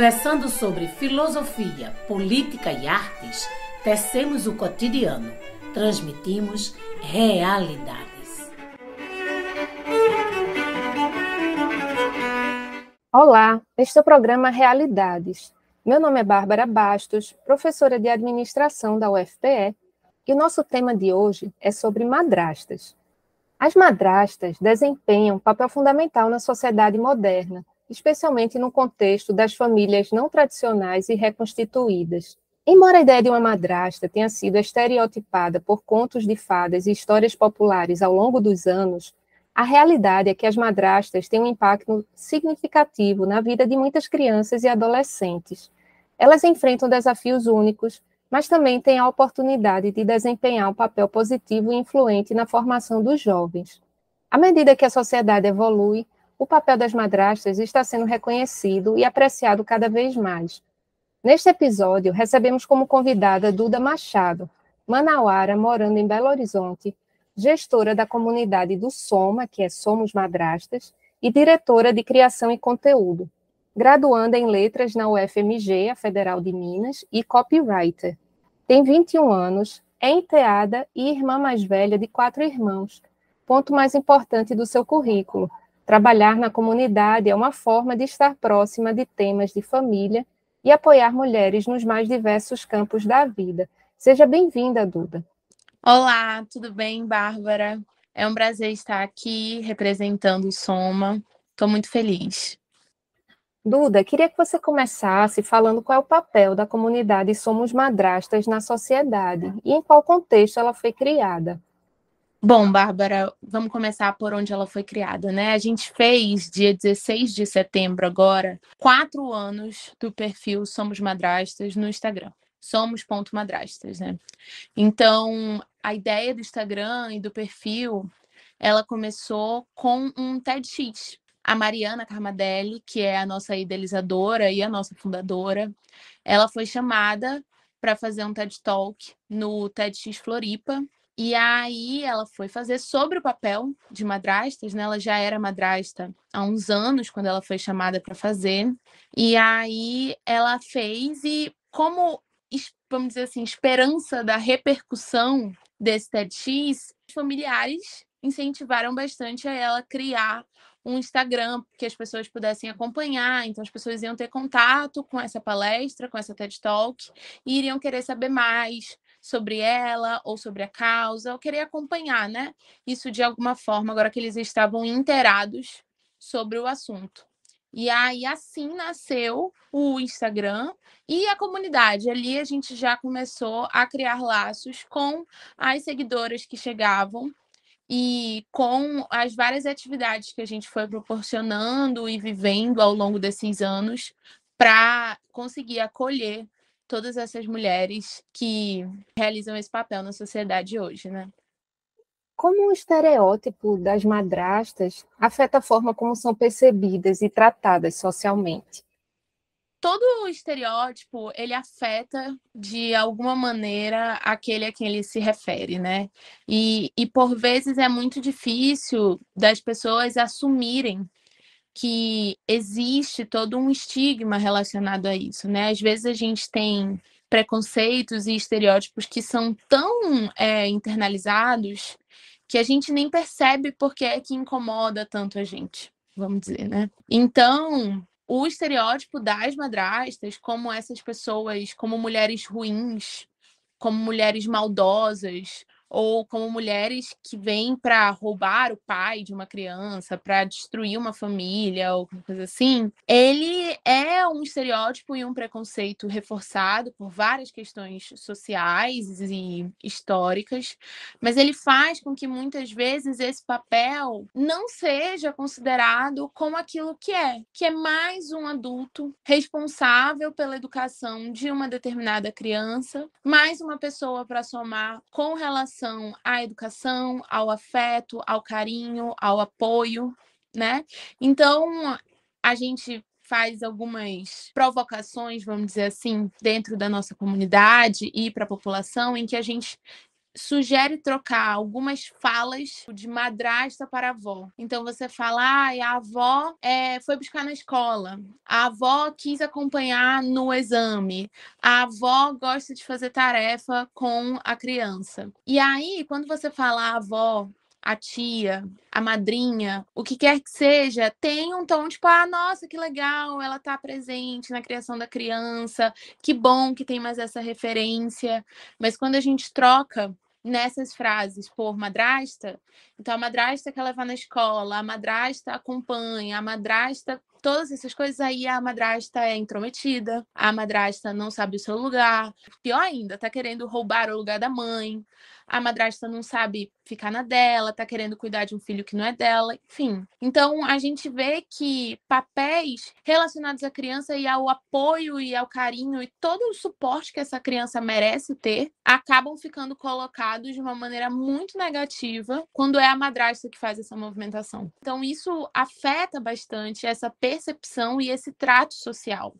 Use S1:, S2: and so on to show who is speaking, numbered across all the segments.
S1: Conversando sobre filosofia, política e artes, tecemos o cotidiano, transmitimos realidades.
S2: Olá, este é o programa Realidades. Meu nome é Bárbara Bastos, professora de administração da UFPE, e o nosso tema de hoje é sobre madrastas. As madrastas desempenham um papel fundamental na sociedade moderna, especialmente no contexto das famílias não tradicionais e reconstituídas. Embora a ideia de uma madrasta tenha sido estereotipada por contos de fadas e histórias populares ao longo dos anos, a realidade é que as madrastas têm um impacto significativo na vida de muitas crianças e adolescentes. Elas enfrentam desafios únicos, mas também têm a oportunidade de desempenhar um papel positivo e influente na formação dos jovens. À medida que a sociedade evolui, o papel das madrastas está sendo reconhecido e apreciado cada vez mais. Neste episódio, recebemos como convidada Duda Machado, manauara morando em Belo Horizonte, gestora da comunidade do Soma, que é Somos Madrastas, e diretora de Criação e Conteúdo, graduanda em Letras na UFMG, a Federal de Minas, e copywriter. Tem 21 anos, é enteada e irmã mais velha de 4 irmãos. Ponto mais importante do seu currículo: trabalhar na comunidade é uma forma de estar próxima de temas de família e apoiar mulheres nos mais diversos campos da vida. Seja bem-vinda, Duda.
S3: Olá, tudo bem, Bárbara? É um prazer estar aqui representando o Soma. Estou muito feliz.
S2: Duda, queria que você começasse falando qual é o papel da comunidade Somos Madrastas na sociedade e em qual contexto ela foi criada.
S3: Bom, Bárbara, vamos começar por onde ela foi criada, né? A gente fez, dia 16 de setembro agora, 4 anos do perfil Somos Madrastas no Instagram. Somos.madrastas, né? Então, a ideia do Instagram e do perfil, ela começou com um TEDx. A Mariana Carmadelli, que é a nossa idealizadora e a nossa fundadora, ela foi chamada para fazer um TED Talk no TEDx Floripa. E aí ela foi fazer sobre o papel de madrastas, né? Ela já era madrasta há uns anos, quando ela foi chamada para fazer. E aí ela fez, e como, vamos dizer assim, esperança da repercussão desse TEDx, os familiares incentivaram bastante a ela criar um Instagram que as pessoas pudessem acompanhar. Então as pessoas iam ter contato com essa palestra, com essa TED Talk, e iriam querer saber mais sobre ela ou sobre a causa, ou querer acompanhar, né? Isso de alguma forma, agora que eles estavam inteirados sobre o assunto. E aí, assim nasceu o Instagram e a comunidade. Ali a gente já começou a criar laços com as seguidoras que chegavam e com as várias atividades que a gente foi proporcionando e vivendo ao longo desses anos para conseguir acolher todas essas mulheres que realizam esse papel na sociedade hoje, né?
S2: Como o estereótipo das madrastas afeta a forma como são percebidas e tratadas socialmente?
S3: Todo o estereótipo, ele afeta de alguma maneira aquele a quem ele se refere, né? E por vezes é muito difícil das pessoas assumirem que existe todo um estigma relacionado a isso, né? Às vezes a gente tem preconceitos e estereótipos que são tão internalizados que a gente nem percebe porque é que incomoda tanto a gente, vamos dizer, né? Então, o estereótipo das madrastas como essas pessoas, como mulheres ruins, como mulheres maldosas, ou como mulheres que vêm para roubar o pai de uma criança, para destruir uma família, ou coisa assim, ele é um estereótipo e um preconceito reforçado por várias questões sociais e históricas, mas ele faz com que muitas vezes esse papel não seja considerado como aquilo que é mais um adulto responsável pela educação de uma determinada criança, mais uma pessoa para somar com relação à educação, ao afeto, ao carinho, ao apoio, né? Então, a gente faz algumas provocações, vamos dizer assim, dentro da nossa comunidade e para a população, em que a gente sugere trocar algumas falas de madrasta para avó. Então você fala, a avó foi buscar na escola, a avó quis acompanhar no exame, a avó gosta de fazer tarefa com a criança. E aí, quando você fala a avó, a tia, a madrinha, o que quer que seja, tem um tom tipo, nossa, que legal, ela tá presente na criação da criança, que bom que tem mais essa referência. Mas quando a gente troca nessas frases por madrasta, então a madrasta quer levar na escola, a madrasta acompanha, a madrasta, todas essas coisas, aí a madrasta é intrometida, a madrasta não sabe o seu lugar, pior ainda, tá querendo roubar o lugar da mãe, a madrasta não sabe ficar na dela, tá querendo cuidar de um filho que não é dela, enfim. Então, a gente vê que papéis relacionados à criança e ao apoio e ao carinho e todo o suporte que essa criança merece ter, acabam ficando colocados de uma maneira muito negativa quando é a madrasta que faz essa movimentação. Então, isso afeta bastante essa percepção e esse trato social.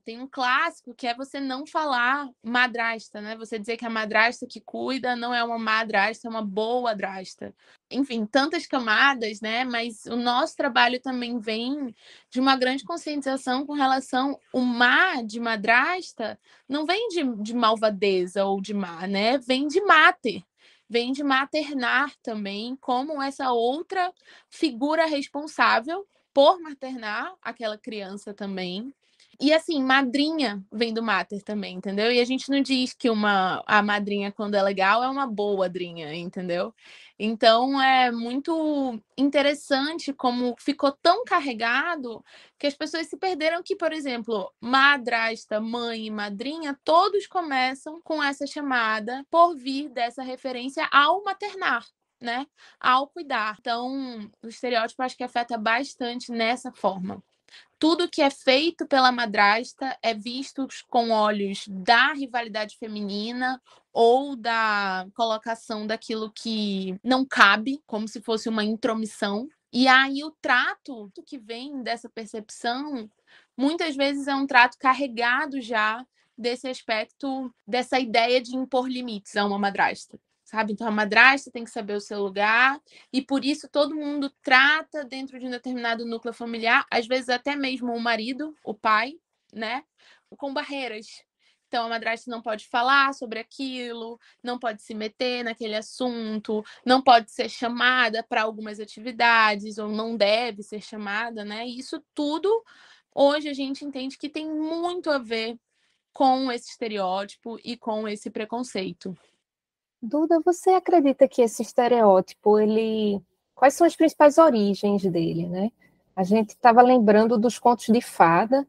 S3: Tem um clássico que é você não falar madrasta, né? Você dizer que a madrasta que cuida não é uma madrasta, é uma boa madrasta. Enfim, tantas camadas, né? Mas o nosso trabalho também vem de uma grande conscientização com relação ao má de madrasta, não vem de malvadeza ou de má, né? Vem de mater. Vem de maternar também, como essa outra figura responsável por maternar aquela criança também. E assim, madrinha vem do mater também, entendeu? E a gente não diz que a madrinha, quando é legal, é uma boa madrinha, entendeu? Então é muito interessante como ficou tão carregado que as pessoas se perderam que, por exemplo, madrasta, mãe e madrinha, todos começam com essa chamada por vir dessa referência ao maternar, né? Ao cuidar. Então, o estereótipo acho que afeta bastante nessa forma. Tudo que é feito pela madrasta é visto com olhos da rivalidade feminina ou da colocação daquilo que não cabe, como se fosse uma intromissão. E aí o trato que vem dessa percepção, muitas vezes é um trato carregado já desse aspecto, dessa ideia de impor limites a uma madrasta. Sabe? Então, a madrasta tem que saber o seu lugar e, por isso, todo mundo trata dentro de um determinado núcleo familiar, às vezes até mesmo o marido, o pai, né? Com barreiras. Então, a madrasta não pode falar sobre aquilo, não pode se meter naquele assunto, não pode ser chamada para algumas atividades, ou não deve ser chamada, né? E isso tudo, hoje, a gente entende que tem muito a ver com esse estereótipo e com esse preconceito.
S2: Duda, você acredita que esse estereótipo, quais são as principais origens dele, né? A gente estava lembrando dos contos de fada.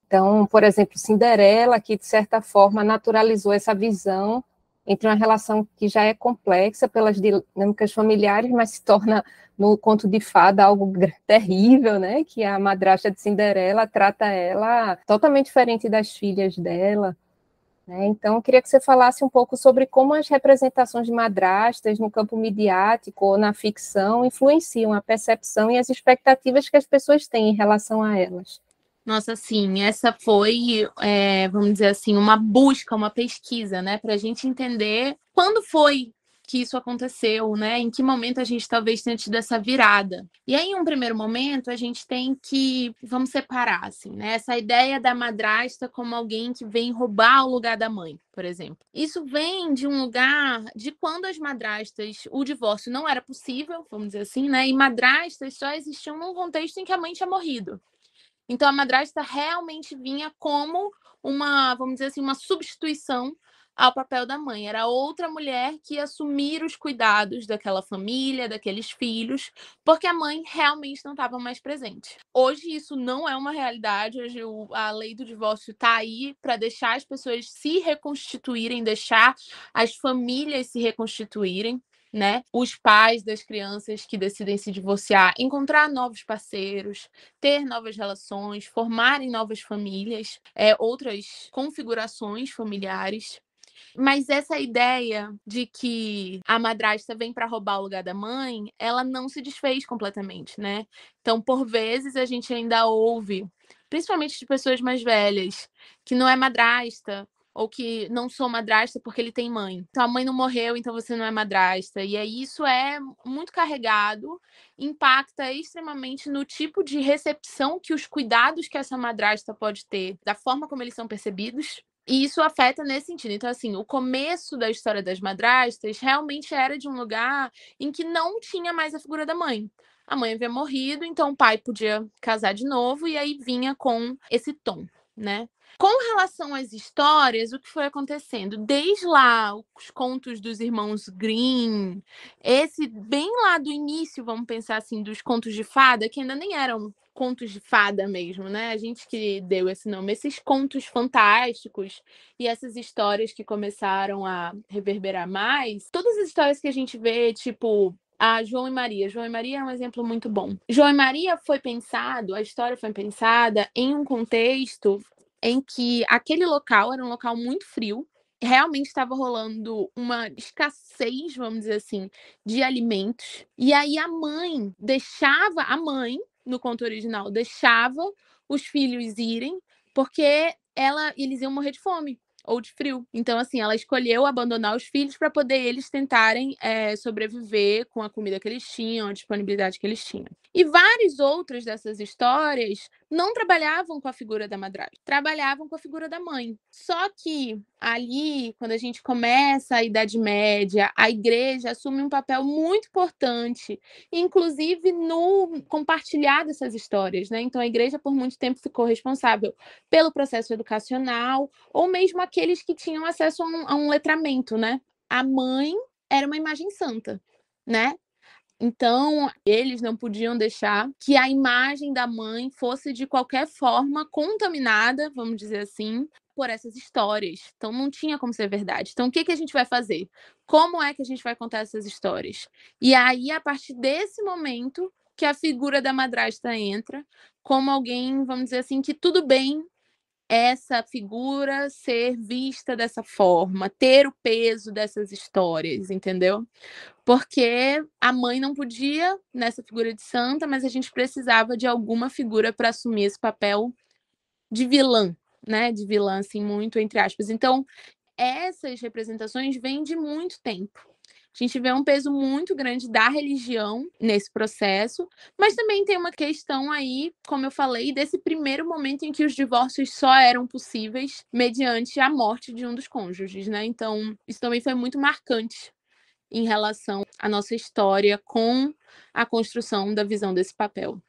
S2: Então, por exemplo, Cinderela, que de certa forma naturalizou essa visão entre uma relação que já é complexa pelas dinâmicas familiares, mas se torna no conto de fada algo terrível, né? Que a madrasta de Cinderela trata ela totalmente diferente das filhas dela. Então, eu queria que você falasse um pouco sobre como as representações de madrastas no campo midiático ou na ficção influenciam a percepção e as expectativas que as pessoas têm em relação a elas.
S3: Nossa, sim, essa foi, vamos dizer assim, uma busca, uma pesquisa, né, para a gente entender quando foi que isso aconteceu, né? Em que momento a gente talvez tenha tido essa virada. E aí, em um primeiro momento, a gente tem que, vamos separar, assim, né? Essa ideia da madrasta como alguém que vem roubar o lugar da mãe, por exemplo. Isso vem de um lugar de quando as madrastas, o divórcio não era possível, vamos dizer assim, né? E madrastas só existiam num contexto em que a mãe tinha morrido. Então, a madrasta realmente vinha como vamos dizer assim, uma substituição ao papel da mãe. Era outra mulher que ia assumir os cuidados daquela família, daqueles filhos, porque a mãe realmente não estava mais presente. Hoje isso não é uma realidade, hoje a lei do divórcio está aí para deixar as pessoas se reconstituírem, deixar as famílias se reconstituírem, né? Os pais das crianças que decidem se divorciar, encontrar novos parceiros, ter novas relações, formarem novas famílias, outras configurações familiares. Mas essa ideia de que a madrasta vem para roubar o lugar da mãe, ela não se desfez completamente, né? Então, por vezes, a gente ainda ouve, principalmente de pessoas mais velhas, que não é madrasta, ou que não sou madrasta porque ele tem mãe. Então, a mãe não morreu, então você não é madrasta. E aí isso é muito carregado, impacta extremamente no tipo de recepção que os cuidados que essa madrasta pode ter, da forma como eles são percebidos. E isso afeta nesse sentido. Então, assim, o começo da história das madrastas realmente era de um lugar em que não tinha mais a figura da mãe. A mãe havia morrido, então o pai podia casar de novo, e aí vinha com esse tom, né? Com relação às histórias, o que foi acontecendo? Desde lá, os contos dos irmãos Grimm, esse bem lá do início, vamos pensar assim, dos contos de fada, que ainda nem eram contos de fada mesmo, né? A gente que deu esse nome, esses contos fantásticos e essas histórias que começaram a reverberar mais, todas as histórias que a gente vê, tipo a João e Maria. João e Maria é um exemplo muito bom. João e Maria foi pensado, a história foi pensada em um contexto em que aquele local era um local muito frio, realmente estava rolando uma escassez, vamos dizer assim, de alimentos. E aí a mãe, no conto original, deixava os filhos irem, porque eles iam morrer de fome ou de frio. Então, assim, ela escolheu abandonar os filhos para poder eles tentarem sobreviver com a comida que eles tinham, a disponibilidade que eles tinham. E várias outras dessas histórias não trabalhavam com a figura da madrasta, trabalhavam com a figura da mãe. Só que ali, quando a gente começa a Idade Média, a igreja assume um papel muito importante, inclusive no compartilhar dessas histórias, né? Então, a igreja, por muito tempo, ficou responsável pelo processo educacional, ou mesmo aqueles que tinham acesso a um letramento, né? A mãe era uma imagem santa, né? Então, eles não podiam deixar que a imagem da mãe fosse de qualquer forma contaminada, vamos dizer assim, por essas histórias. Então, não tinha como ser verdade. Então, o que a gente vai fazer? Como é que a gente vai contar essas histórias? E aí, a partir desse momento, que a figura da madrasta entra como alguém, vamos dizer assim, que tudo bem essa figura ser vista dessa forma, ter o peso dessas histórias, entendeu? Porque a mãe não podia nessa figura de santa, mas a gente precisava de alguma figura para assumir esse papel de vilã, né? De vilã, assim, muito entre aspas. Então, essas representações vêm de muito tempo. A gente vê um peso muito grande da religião nesse processo, mas também tem uma questão aí, como eu falei, desse primeiro momento em que os divórcios só eram possíveis mediante a morte de um dos cônjuges, né? Então, isso também foi muito marcante em relação à nossa história com a construção da visão desse papel.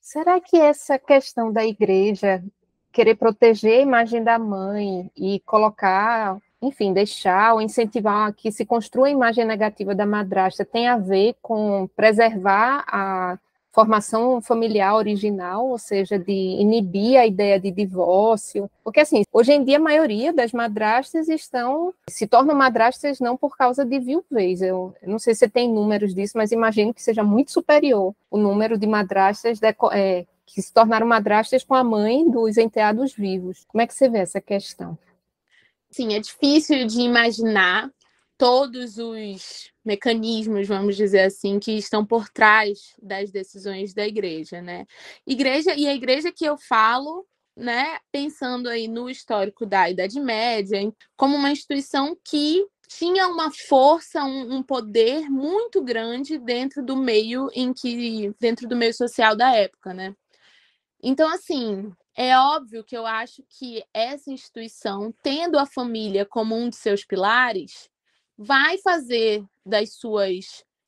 S2: Será que essa questão da igreja querer proteger a imagem da mãe e colocar, enfim, deixar ou incentivar que se construa a imagem negativa da madrasta tem a ver com preservar a formação familiar original, ou seja, de inibir a ideia de divórcio? Porque, assim, hoje em dia a maioria das madrastas se tornam madrastas não por causa de viuvez. Eu não sei se você tem números disso, mas imagino que seja muito superior o número de madrastas que se tornaram madrastas com a mãe dos enteados vivos. Como é que você vê essa questão?
S3: Sim, é difícil de imaginar todos os mecanismos, vamos dizer assim, que estão por trás das decisões da igreja, né? E a igreja que eu falo, né, pensando aí no histórico da Idade Média, como uma instituição que tinha uma força, um poder muito grande dentro do meio social da época, né? Então, assim, é óbvio que eu acho que essa instituição, tendo a família como um de seus pilares, vai fazer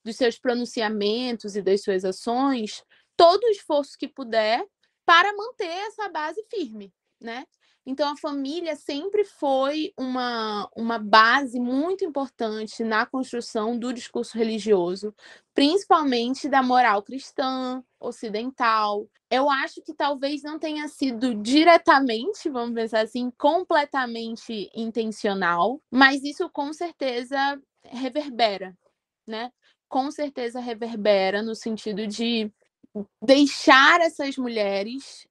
S3: dos seus pronunciamentos e das suas ações todo o esforço que puder para manter essa base firme, né? Então, a família sempre foi uma base muito importante na construção do discurso religioso, principalmente da moral cristã, ocidental. Eu acho que talvez não tenha sido diretamente, vamos pensar assim, completamente intencional, mas isso com certeza reverbera, né? Com certeza reverbera no sentido de deixar essas mulheres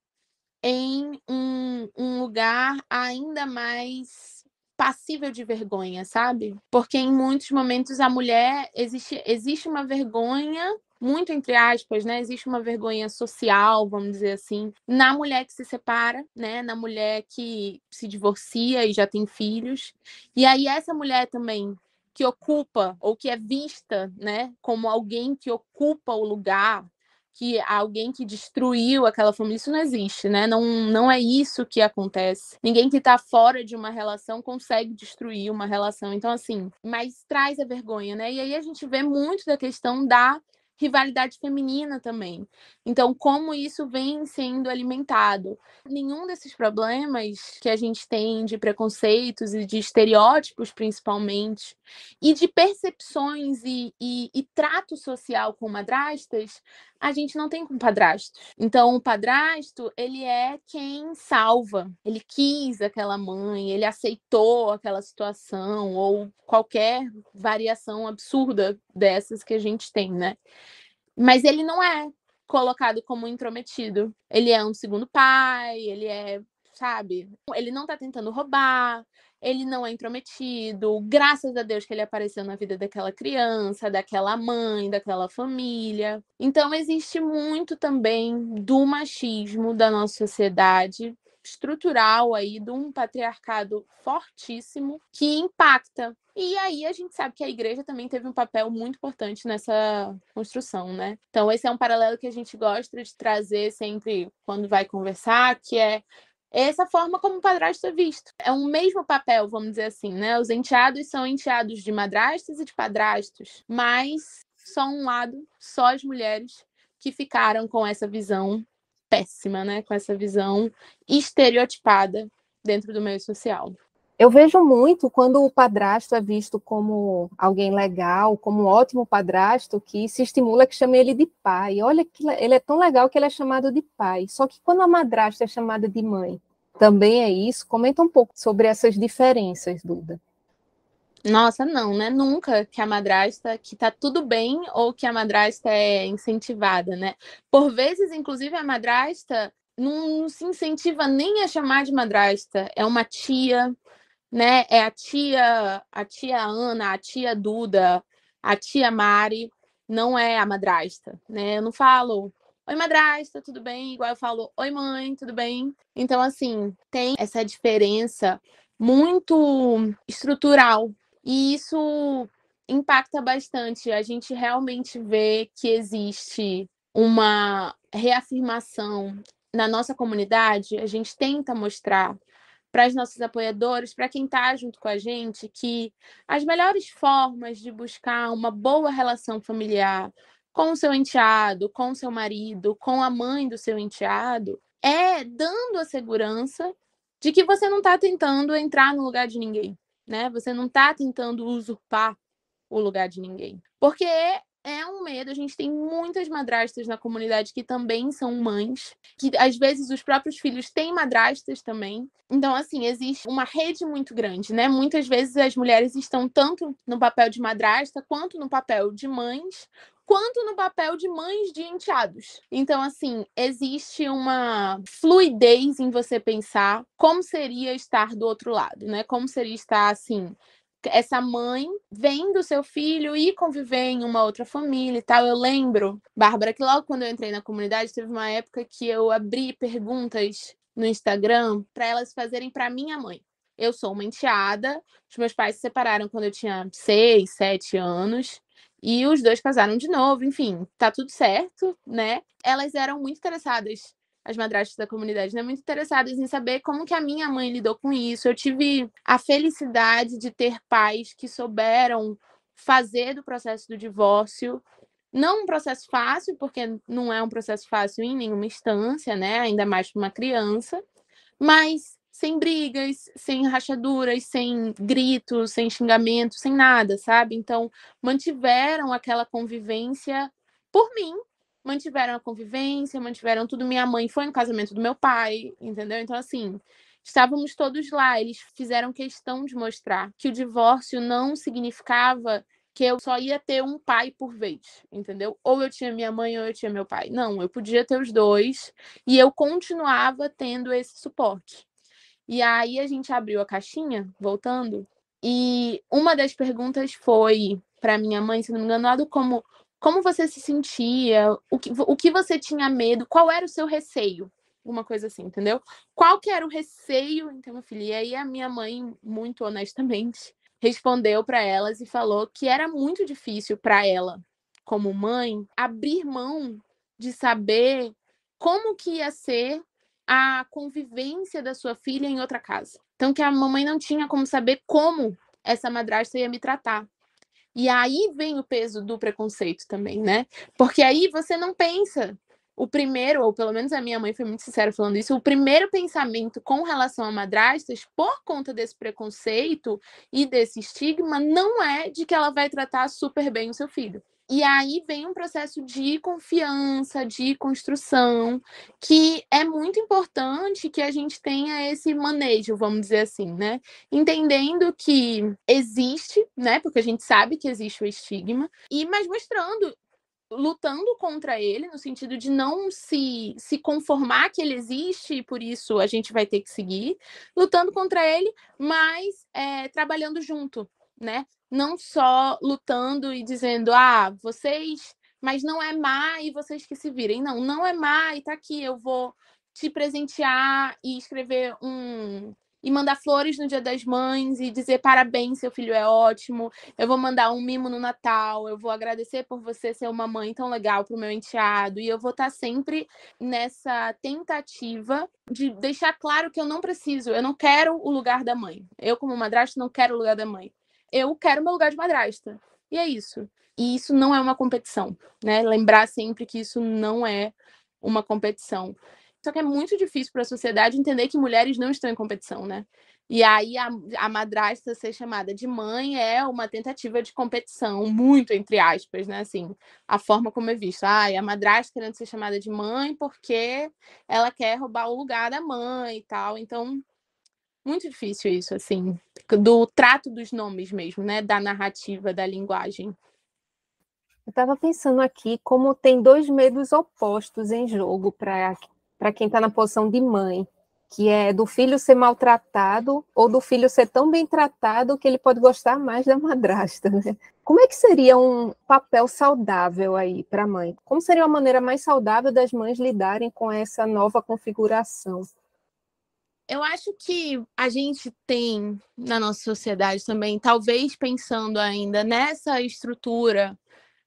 S3: em um lugar ainda mais passível de vergonha, sabe? Porque em muitos momentos a mulher existe uma vergonha, muito entre aspas, né? Existe uma vergonha social, vamos dizer assim, na mulher que se separa, né? Na mulher que se divorcia e já tem filhos. E aí essa mulher também que ocupa ou que é vista, né, como alguém que ocupa o lugar, que alguém que destruiu aquela família, isso não existe, né? Não é isso que acontece. Ninguém que está fora de uma relação consegue destruir uma relação. Então, assim, mas traz a vergonha, né? E aí a gente vê muito da questão da rivalidade feminina também. Então, como isso vem sendo alimentado? Nenhum desses problemas que a gente tem de preconceitos e de estereótipos, principalmente, e de percepções e trato social com madrastas, a gente não tem com padrasto. Então, o padrasto, ele é quem salva. Ele quis aquela mãe, ele aceitou aquela situação ou qualquer variação absurda dessas que a gente tem, né? Mas ele não é colocado como intrometido. Ele é um segundo pai, ele é, sabe? Ele não tá tentando roubar, ele não é intrometido. Graças a Deus que ele apareceu na vida daquela criança, daquela mãe, daquela família. Então, existe muito também do machismo da nossa sociedade estrutural aí, de um patriarcado fortíssimo que impacta. E aí a gente sabe que a igreja também teve um papel muito importante nessa construção, né? Então, esse é um paralelo que a gente gosta de trazer sempre quando vai conversar, que é essa forma como o padrasto é visto. É um mesmo papel, vamos dizer assim, né? Os enteados são enteados de madrastas e de padrastos, mas só um lado, só as mulheres que ficaram com essa visão péssima, né? Com essa visão estereotipada dentro do meio social.
S2: Eu vejo muito quando o padrasto é visto como alguém legal, como um ótimo padrasto, que se estimula que chame ele de pai. Olha que ele é tão legal que ele é chamado de pai. Só que quando a madrasta é chamada de mãe, também é isso? Comenta um pouco sobre essas diferenças, Duda.
S3: Nossa, não, né? Nunca que a madrasta, que tá tudo bem ou que a madrasta é incentivada, né? Por vezes, inclusive, a madrasta não se incentiva nem a chamar de madrasta. É uma tia, né? É a tia Ana, a tia Duda, a tia Mari, não é a madrasta, né? Eu não falo, oi madrasta, tudo bem? Igual eu falo, oi mãe, tudo bem? Então, assim, tem essa diferença muito estrutural e isso impacta bastante. A gente realmente vê que existe uma reafirmação na nossa comunidade, a gente tenta mostrar para os nossos apoiadores, para quem está junto com a gente, que as melhores formas de buscar uma boa relação familiar com o seu enteado, com o seu marido, com a mãe do seu enteado, é dando a segurança de que você não está tentando entrar no lugar de ninguém, né? Você não está tentando usurpar o lugar de ninguém. Porque é um medo, a gente tem muitas madrastas na comunidade que também são mães, que às vezes os próprios filhos têm madrastas também. Então, assim, existe uma rede muito grande, né? Muitas vezes as mulheres estão tanto no papel de madrasta, quanto no papel de mães, quanto no papel de mães de enteados. Então, assim, existe uma fluidez em você pensar como seria estar do outro lado, né? Como seria estar, assim, essa mãe vendo seu filho ir conviver em uma outra família e tal. Eu lembro, Bárbara, que logo quando eu entrei na comunidade, teve uma época que eu abri perguntas no Instagram para elas fazerem para minha mãe. Eu sou uma enteada, os meus pais se separaram quando eu tinha 6, 7 anos. E os dois casaram de novo, enfim, tá tudo certo, né? Elas eram muito interessadas, as madrastas da comunidade, né? Muito interessadas em saber como que a minha mãe lidou com isso. Eu tive a felicidade de ter pais que souberam fazer do processo do divórcio, não um processo fácil, porque não é um processo fácil em nenhuma instância, né? Ainda mais para uma criança, mas sem brigas, sem rachaduras, sem gritos, sem xingamentos, sem nada, sabe? Então, mantiveram aquela convivência por mim, mantiveram a convivência, mantiveram tudo. Minha mãe foi no casamento do meu pai, entendeu? Então, assim, estávamos todos lá. Eles fizeram questão de mostrar que o divórcio não significava que eu só ia ter um pai por vez, entendeu? Ou eu tinha minha mãe ou eu tinha meu pai. Não, eu podia ter os dois e eu continuava tendo esse suporte. E aí a gente abriu a caixinha, voltando, e uma das perguntas foi para minha mãe, se não me engano, como você se sentia, o que você tinha medo, qual era o seu receio, uma coisa assim, entendeu? Qual que era o receio em ter uma filha? E aí a minha mãe, muito honestamente, respondeu para elas e falou que era muito difícil para ela, como mãe, abrir mão de saber como que ia ser a convivência da sua filha em outra casa. Então, que a mamãe não tinha como saber como essa madrasta ia me tratar. E aí vem o peso do preconceito também, né? Porque aí você não pensa. O primeiro, ou pelo menos a minha mãe foi muito sincera falando isso, o primeiro pensamento com relação a madrastas, por conta desse preconceito e desse estigma, não é de que ela vai tratar super bem o seu filho. E aí vem um processo de confiança, de construção, que é muito importante que a gente tenha esse manejo, vamos dizer assim, né? Entendendo que existe, né? Porque a gente sabe que existe o estigma, mas mostrando, lutando contra ele, no sentido de não se conformar que ele existe e por isso a gente vai ter que seguir, lutando contra ele, mas trabalhando junto, né? Não só lutando e dizendo, vocês, mas não é má e vocês que se virem. Não, não é má e tá aqui, eu vou te presentear e escrever e mandar flores no Dia das Mães e dizer parabéns, seu filho é ótimo. Eu vou mandar um mimo no Natal, eu vou agradecer por você ser uma mãe tão legal pro meu enteado. E eu vou estar sempre nessa tentativa de deixar claro que eu não quero o lugar da mãe. Eu, como madrasta, não quero o lugar da mãe. Eu quero meu lugar de madrasta. E é isso. E isso não é uma competição, né? Lembrar sempre que isso não é uma competição. Só que é muito difícil para a sociedade entender que mulheres não estão em competição, né? E aí a madrasta ser chamada de mãe é uma tentativa de competição, muito entre aspas, né? Assim, a forma como é visto. A madrasta querendo ser chamada de mãe porque ela quer roubar o lugar da mãe e tal. Então, muito difícil isso, assim, do trato dos nomes mesmo, né? Da narrativa, da linguagem.
S2: Eu estava pensando aqui como tem dois medos opostos em jogo para quem está na posição de mãe, que é do filho ser maltratado ou do filho ser tão bem tratado que ele pode gostar mais da madrasta, né? Como é que seria um papel saudável aí para a mãe? Como seria uma maneira mais saudável das mães lidarem com essa nova configuração?
S3: Eu acho que a gente tem na nossa sociedade também, talvez pensando ainda nessa estrutura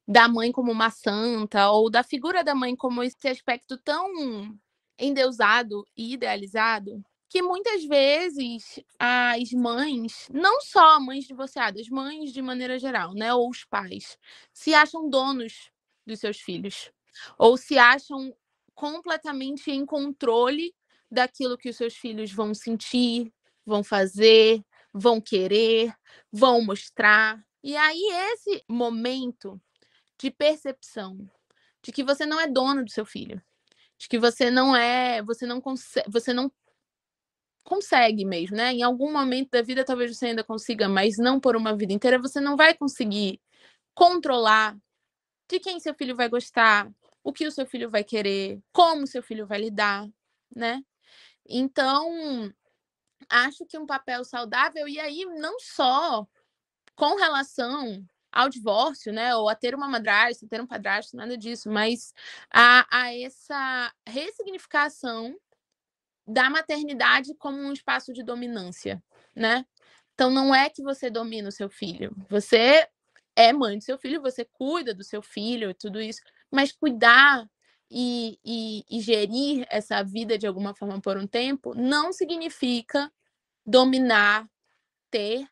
S3: da mãe como uma santa, ou da figura da mãe como esse aspecto tão endeusado e idealizado, que muitas vezes as mães, não só mães divorciadas, mães de maneira geral, né, ou os pais, se acham donos dos seus filhos, ou se acham completamente em controle daquilo que os seus filhos vão sentir, vão fazer, vão querer, vão mostrar. E aí esse momento de percepção de que você não é dono do seu filho, de que você não consegue mesmo, né? Em algum momento da vida talvez você ainda consiga, mas não por uma vida inteira, você não vai conseguir controlar de quem seu filho vai gostar, o que o seu filho vai querer, como o seu filho vai lidar, né? Então, acho que um papel saudável, e aí não só com relação ao divórcio, né, ou a ter uma madrasta, ter um padrasto, nada disso, mas a essa ressignificação da maternidade como um espaço de dominância, né? Então não é que você domina o seu filho, você é mãe do seu filho, você cuida do seu filho e tudo isso, mas cuidar e gerir essa vida de alguma forma por um tempo não significa dominar, ter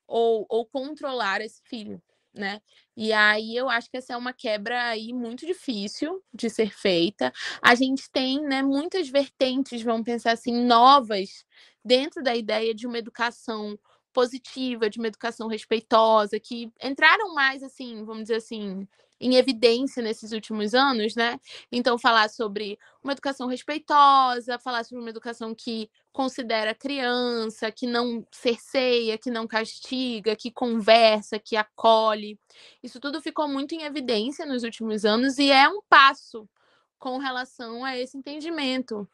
S3: ou controlar esse filho, né? E aí eu acho que essa é uma quebra aí muito difícil de ser feita. A gente tem, né, muitas vertentes, vamos pensar assim, novas dentro da ideia de uma educação positiva, de uma educação respeitosa, que entraram mais assim, vamos dizer assim, em evidência nesses últimos anos, né? Então falar sobre uma educação respeitosa, falar sobre uma educação que considera a criança, que não cerceia, que não castiga, que conversa, que acolhe. Isso tudo ficou muito em evidência nos últimos anos e é um passo com relação a esse entendimento.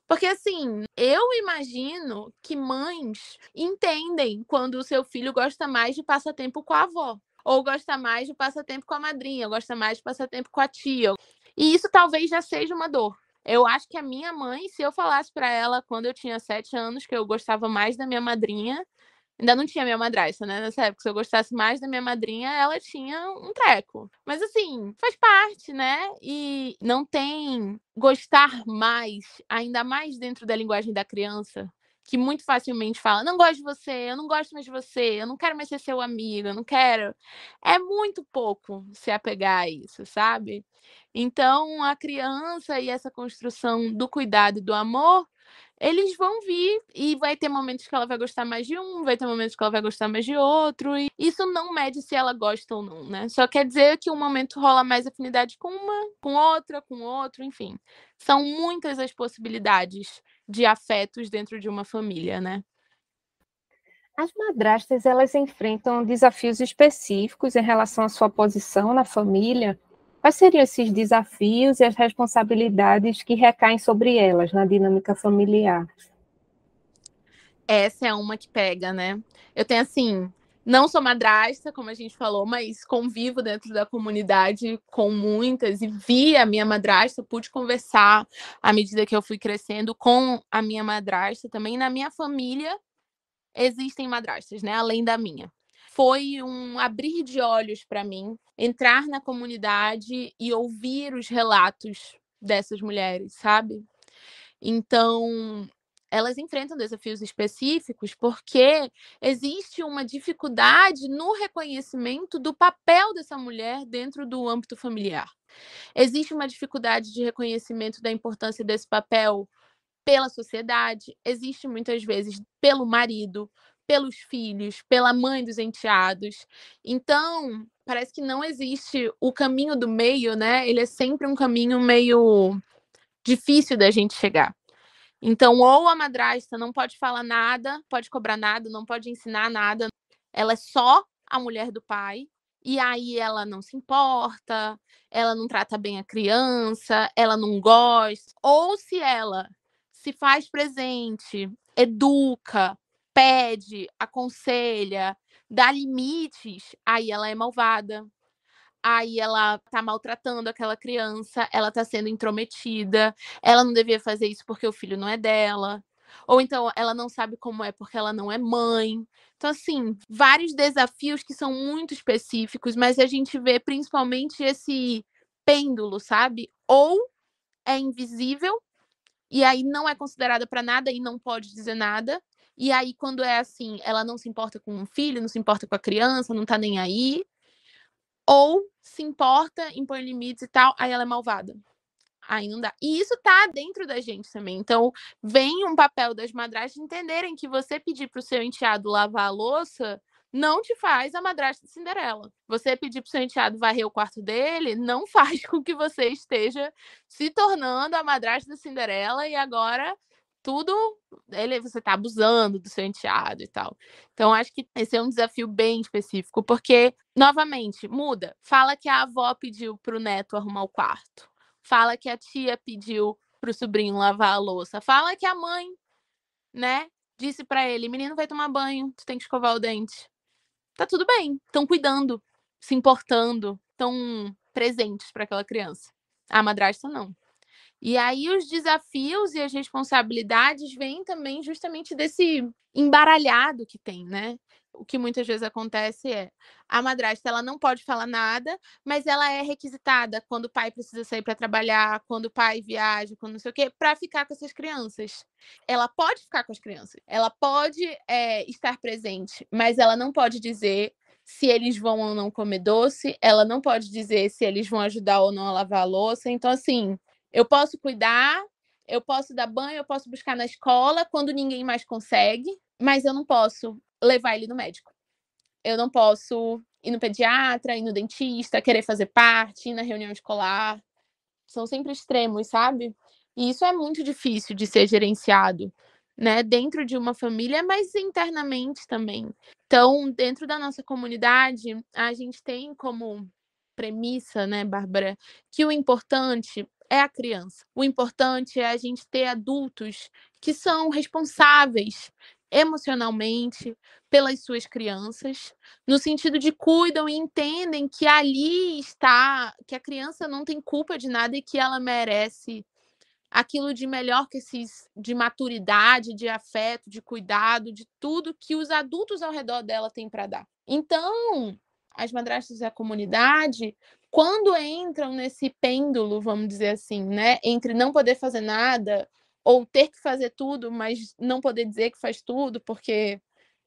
S3: Porque, assim, eu imagino que mães entendem quando o seu filho gosta mais de passar tempo com a avó, ou gosta mais de passar tempo com a madrinha, ou gosta mais de passar tempo com a tia. E isso talvez já seja uma dor. Eu acho que a minha mãe, se eu falasse para ela quando eu tinha 7 anos que eu gostava mais da minha madrinha, ainda não tinha minha madrasta, né? Nessa época, se eu gostasse mais da minha madrinha, ela tinha um treco. Mas assim, faz parte, né? E não tem gostar mais, ainda mais dentro da linguagem da criança, que muito facilmente fala: não gosto de você, eu não gosto mais de você, eu não quero mais ser seu amigo, eu não quero. É muito pouco se apegar a isso, sabe? Então, a criança e essa construção do cuidado e do amor, eles vão vir e vai ter momentos que ela vai gostar mais de um, vai ter momentos que ela vai gostar mais de outro, e isso não mede se ela gosta ou não, né? Só quer dizer que um momento rola mais afinidade com uma, com outra, com outro, enfim. São muitas as possibilidades de afetos dentro de uma família, né?
S2: As madrastas, elas enfrentam desafios específicos em relação à sua posição na família. Quais seriam esses desafios e as responsabilidades que recaem sobre elas na dinâmica familiar?
S3: Essa é uma que pega, né? Eu tenho, assim, não sou madrasta, como a gente falou, mas convivo dentro da comunidade com muitas e vi a minha madrasta, pude conversar à medida que eu fui crescendo com a minha madrasta. Também na minha família existem madrastas, né? Além da minha. Foi um abrir de olhos para mim, entrar na comunidade e ouvir os relatos dessas mulheres, sabe? Então, elas enfrentam desafios específicos porque existe uma dificuldade no reconhecimento do papel dessa mulher dentro do âmbito familiar. Existe uma dificuldade de reconhecimento da importância desse papel pela sociedade, existe muitas vezes pelo marido, pelos filhos, pela mãe dos enteados. Então, parece que não existe o caminho do meio, né? Ele é sempre um caminho meio difícil da gente chegar. Então, ou a madrasta não pode falar nada, pode cobrar nada, não pode ensinar nada, ela é só a mulher do pai, e aí ela não se importa, ela não trata bem a criança, ela não gosta, ou se ela se faz presente, educa, pede, aconselha, dá limites, aí ela é malvada. Aí ela tá maltratando aquela criança, ela tá sendo intrometida, ela não devia fazer isso porque o filho não é dela. Ou então ela não sabe como é porque ela não é mãe. Então, assim, vários desafios que são muito específicos, mas a gente vê principalmente esse pêndulo, sabe? Ou é invisível, e aí não é considerada para nada e não pode dizer nada. E aí, quando é assim, ela não se importa com o filho, não se importa com a criança, não tá nem aí. Ou se importa, impõe limites e tal, aí ela é malvada. Aí não dá. E isso tá dentro da gente também. Então, vem um papel das madrastas entenderem que você pedir pro seu enteado lavar a louça não te faz a madrasta de Cinderela. Você pedir pro seu enteado varrer o quarto dele não faz com que você esteja se tornando a madrasta da Cinderela e agora tudo você tá abusando do seu enteado e tal. Então, acho que esse é um desafio bem específico, porque, novamente, muda. Fala que a avó pediu pro neto arrumar o quarto. Fala que a tia pediu pro sobrinho lavar a louça. Fala que a mãe, né, disse para ele: menino vai tomar banho, tu tem que escovar o dente. Tá tudo bem. Estão cuidando, se importando, estão presentes para aquela criança. A madrasta não. E aí os desafios e as responsabilidades vêm também justamente desse embaralhado que tem, né? O que muitas vezes acontece é a madrasta ela não pode falar nada, mas ela é requisitada quando o pai precisa sair para trabalhar, quando o pai viaja, quando não sei o quê, para ficar com essas crianças. Ela pode ficar com as crianças, ela pode estar presente, mas ela não pode dizer se eles vão ou não comer doce, ela não pode dizer se eles vão ajudar ou não a lavar a louça. Então, assim, eu posso cuidar, eu posso dar banho, eu posso buscar na escola quando ninguém mais consegue, mas eu não posso levar ele no médico. Eu não posso ir no pediatra, ir no dentista, querer fazer parte, ir na reunião escolar. São sempre extremos, sabe? E isso é muito difícil de ser gerenciado, né? Dentro de uma família, mas internamente também. Então, dentro da nossa comunidade, a gente tem como premissa, né, Bárbara, que o importante é a criança. O importante é a gente ter adultos que são responsáveis emocionalmente pelas suas crianças, no sentido de cuidam e entendem que ali está, que a criança não tem culpa de nada e que ela merece aquilo de melhor que de maturidade, de afeto, de cuidado, de tudo que os adultos ao redor dela têm para dar. Então, as madrastas da comunidade, quando entram nesse pêndulo, vamos dizer assim, né, entre não poder fazer nada ou ter que fazer tudo, mas não poder dizer que faz tudo, porque,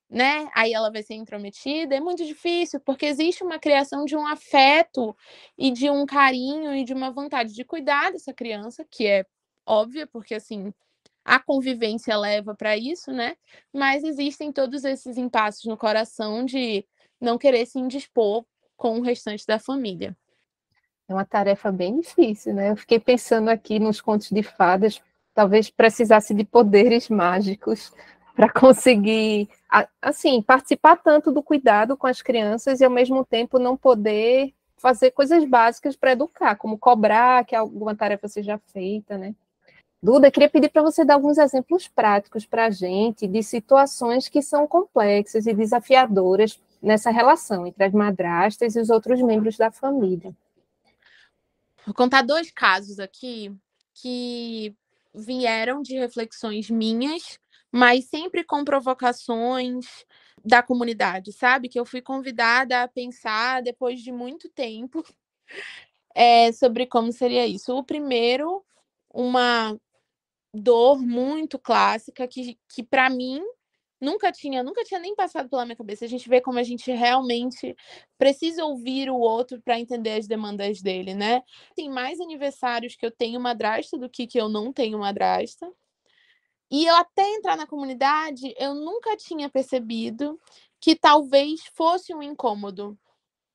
S3: né, aí ela vai ser intrometida, é muito difícil, porque existe uma criação de um afeto e de um carinho e de uma vontade de cuidar dessa criança, que é óbvia, porque assim, a convivência leva para isso, né? Mas existem todos esses impasses no coração de não querer se indispor com o restante da família.
S2: É uma tarefa bem difícil, né? Eu fiquei pensando aqui nos contos de fadas, talvez precisasse de poderes mágicos para conseguir, assim, participar tanto do cuidado com as crianças e, ao mesmo tempo, não poder fazer coisas básicas para educar, como cobrar que alguma tarefa seja feita, né? Duda, queria pedir para você dar alguns exemplos práticos para a gente de situações que são complexas e desafiadoras nessa relação entre as madrastas e os outros membros da família.
S3: Vou contar 2 casos aqui que vieram de reflexões minhas, mas sempre com provocações da comunidade, sabe? Que eu fui convidada a pensar depois de muito tempo sobre como seria isso. O primeiro, uma dor muito clássica que para mim nunca tinha nem passado pela minha cabeça. A gente vê como a gente realmente precisa ouvir o outro para entender as demandas dele, né? Tem mais aniversários que eu tenho madrasta do que eu não tenho madrasta. E eu até entrar na comunidade, eu nunca tinha percebido que talvez fosse um incômodo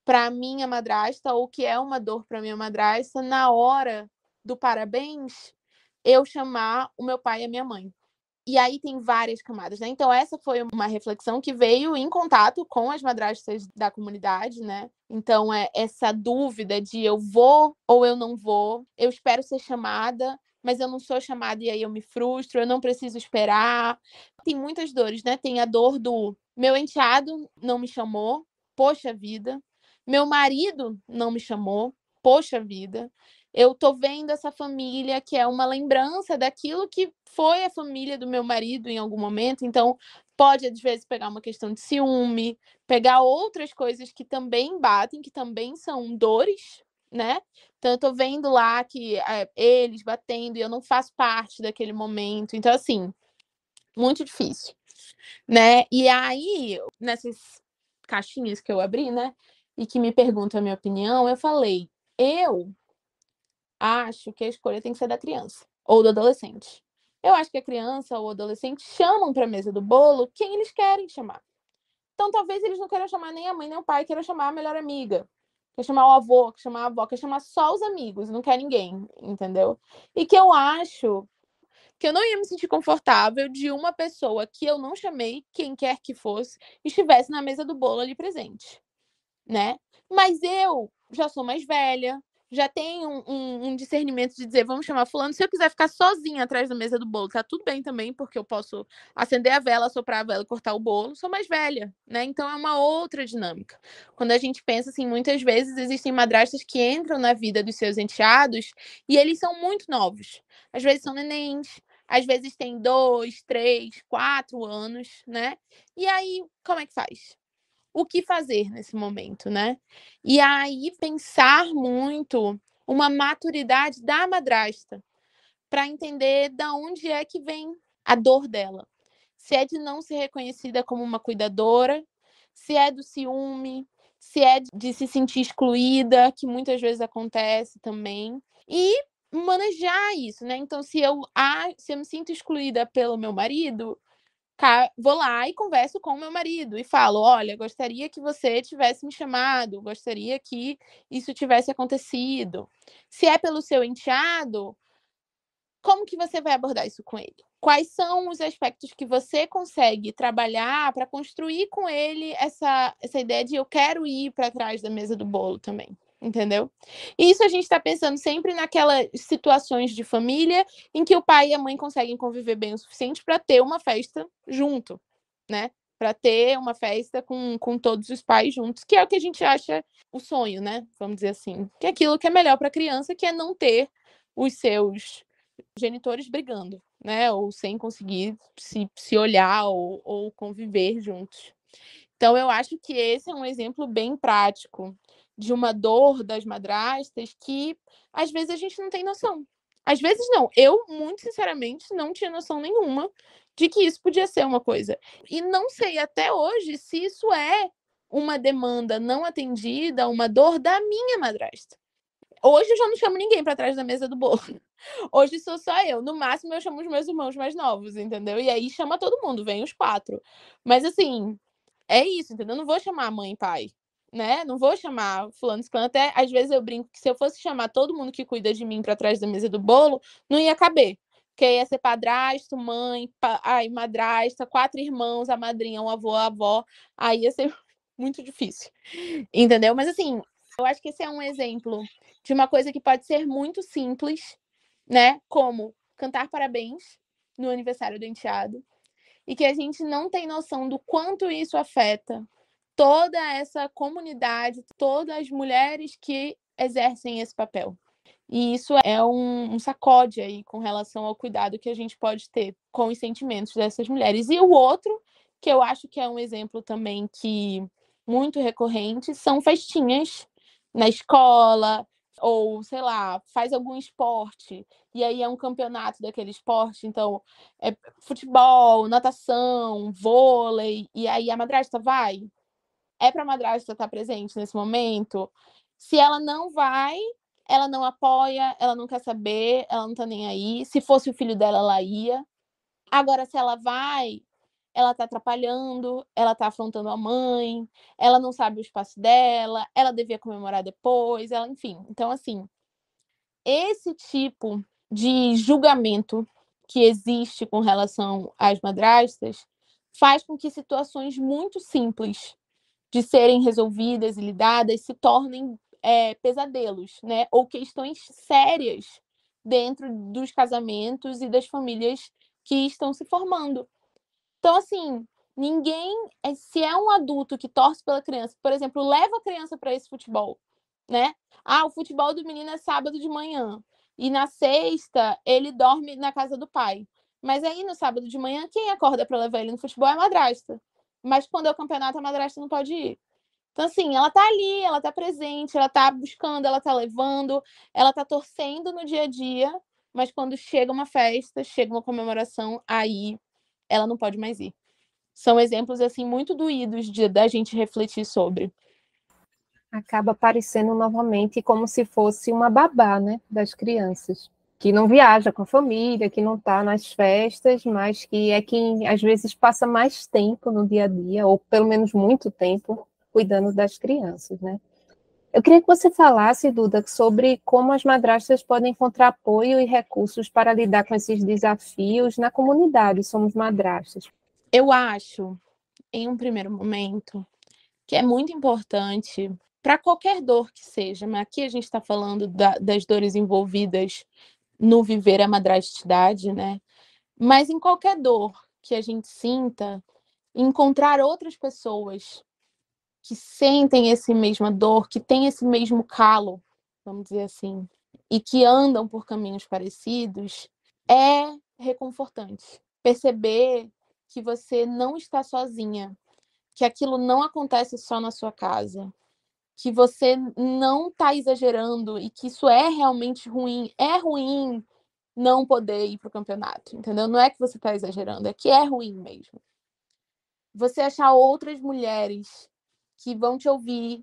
S3: para minha madrasta ou que é uma dor para minha madrasta na hora do parabéns eu chamar o meu pai e a minha mãe. E aí tem várias camadas, né? Então essa foi uma reflexão que veio em contato com as madrastas da comunidade, né? Então essa dúvida de eu vou ou eu não vou, eu espero ser chamada, mas eu não sou chamada e aí eu me frustro, eu não preciso esperar. Tem muitas dores, né? Tem a dor do meu enteado não me chamou, poxa vida. Meu marido não me chamou, poxa vida. Eu tô vendo essa família que é uma lembrança daquilo que foi a família do meu marido em algum momento, então pode às vezes pegar uma questão de ciúme, pegar outras coisas que também batem, que também são dores, né? Então eu tô vendo lá que eles batendo e eu não faço parte daquele momento, então assim, muito difícil, né? E aí, nessas caixinhas que eu abri, né, e que me perguntam a minha opinião, eu falei, eu acho que a escolha tem que ser da criança ou do adolescente. Eu acho que a criança ou o adolescente chamam para a mesa do bolo quem eles querem chamar. Então, talvez eles não queiram chamar nem a mãe nem o pai, queiram chamar a melhor amiga, quer chamar o avô, quer chamar a avó, quer chamar só os amigos, não quer ninguém, entendeu? E que eu acho que eu não ia me sentir confortável de uma pessoa que eu não chamei, quem quer que fosse, estivesse na mesa do bolo ali presente, né? Mas eu já sou mais velha, já tenho um discernimento de dizer, vamos chamar fulano, se eu quiser ficar sozinha atrás da mesa do bolo, tá tudo bem também, porque eu posso acender a vela, soprar a vela e cortar o bolo, sou mais velha, né? Então é uma outra dinâmica. Quando a gente pensa assim, muitas vezes existem madrastas que entram na vida dos seus enteados e eles são muito novos. Às vezes são nenéns, às vezes têm 2, 3, 4 anos, né? E aí, como é que faz? O que fazer nesse momento, né? E aí pensar muito uma maturidade da madrasta para entender da onde é que vem a dor dela. Se é de não ser reconhecida como uma cuidadora, se é do ciúme, se é de se sentir excluída, que muitas vezes acontece também. E manejar isso, né? Então, se eu me sinto excluída pelo meu marido, vou lá e converso com o meu marido e falo, olha, gostaria que você tivesse me chamado, gostaria que isso tivesse acontecido. Se é pelo seu enteado, como que você vai abordar isso com ele? Quais são os aspectos que você consegue trabalhar para construir com ele essa ideia de eu quero ir para trás da mesa do bolo também? entendeu? E isso a gente está pensando sempre naquelas situações de família em que o pai e a mãe conseguem conviver bem o suficiente para ter uma festa junto, né? Para ter uma festa com todos os pais juntos, que é o que a gente acha o sonho, né? Vamos dizer assim. Que é aquilo que é melhor para a criança, que é não ter os seus genitores brigando, né? Ou sem conseguir se olhar ou conviver juntos. Então, eu acho que esse é um exemplo bem prático de uma dor das madrastas que, às vezes, a gente não tem noção. Às vezes, não. Eu, muito sinceramente, não tinha noção nenhuma de que isso podia ser uma coisa. E não sei até hoje se isso é uma demanda não atendida, uma dor da minha madrasta. Hoje eu já não chamo ninguém para trás da mesa do bolo. Hoje sou só eu. No máximo, eu chamo os meus irmãos mais novos, entendeu? E aí chama todo mundo, vem os 4. Mas assim, é isso, entendeu? Eu não vou chamar mãe e pai, né? Não vou chamar fulano, ciclano. Até às vezes eu brinco que se eu fosse chamar todo mundo que cuida de mim para trás da mesa do bolo, não ia caber. Porque ia ser padrasto, mãe, madrasta, 4 irmãos, a madrinha, o avô, a avó. Aí ia ser muito difícil, entendeu? Mas assim, eu acho que esse é um exemplo de uma coisa que pode ser muito simples, né? Como cantar parabéns no aniversário do enteado. E que a gente não tem noção do quanto isso afeta toda essa comunidade, todas as mulheres que exercem esse papel. E isso é um sacode aí com relação ao cuidado que a gente pode ter com os sentimentos dessas mulheres. E o outro, que eu acho que é um exemplo também que muito recorrente, são festinhas na escola, ou, sei lá, faz algum esporte, e aí é um campeonato daquele esporte, então é futebol, natação, vôlei, e aí a madrasta vai? É para a madrasta estar presente nesse momento? Se ela não vai, ela não apoia, ela não quer saber, ela não tá nem aí. Se fosse o filho dela, ela ia. Agora, se ela vai, ela tá atrapalhando, ela tá afrontando a mãe, ela não sabe o espaço dela, ela devia comemorar depois, ela, enfim. Então, assim, esse tipo de julgamento que existe com relação às madrastas faz com que situações muito simples de serem resolvidas e lidadas se tornem pesadelos, né? Ou questões sérias dentro dos casamentos e das famílias que estão se formando. Então, assim, ninguém. Se é um adulto que torce pela criança, por exemplo, leva a criança para esse futebol, né? Ah, o futebol do menino é sábado de manhã. E na sexta, ele dorme na casa do pai. Mas aí, no sábado de manhã, quem acorda para levar ele no futebol é a madrasta. Mas quando é o campeonato, a madrasta não pode ir. Então, assim, ela tá ali, ela tá presente, ela tá buscando, ela tá levando, ela tá torcendo no dia a dia, mas quando chega uma festa, chega uma comemoração, aí ela não pode mais ir. São exemplos, assim, muito doídos da gente refletir sobre.
S2: Acaba aparecendo novamente como se fosse uma babá, né, das crianças, que não viaja com a família, que não está nas festas, mas que é quem às vezes passa mais tempo no dia a dia, ou pelo menos muito tempo, cuidando das crianças, né? Eu queria que você falasse, Duda, sobre como as madrastas podem encontrar apoio e recursos para lidar com esses desafios na comunidade Somos Madrastas.
S3: Eu acho, em um primeiro momento, que é muito importante para qualquer dor que seja, mas aqui a gente está falando das dores envolvidas no viver a madrastidade, né? Mas em qualquer dor que a gente sinta, encontrar outras pessoas que sentem essa mesma dor, que têm esse mesmo calo, vamos dizer assim, e que andam por caminhos parecidos, é reconfortante. Perceber que você não está sozinha, que aquilo não acontece só na sua casa, que você não está exagerando e que isso é realmente ruim. É ruim não poder ir para o campeonato, entendeu? Não é que você está exagerando, é que é ruim mesmo. Você achar outras mulheres que vão te ouvir,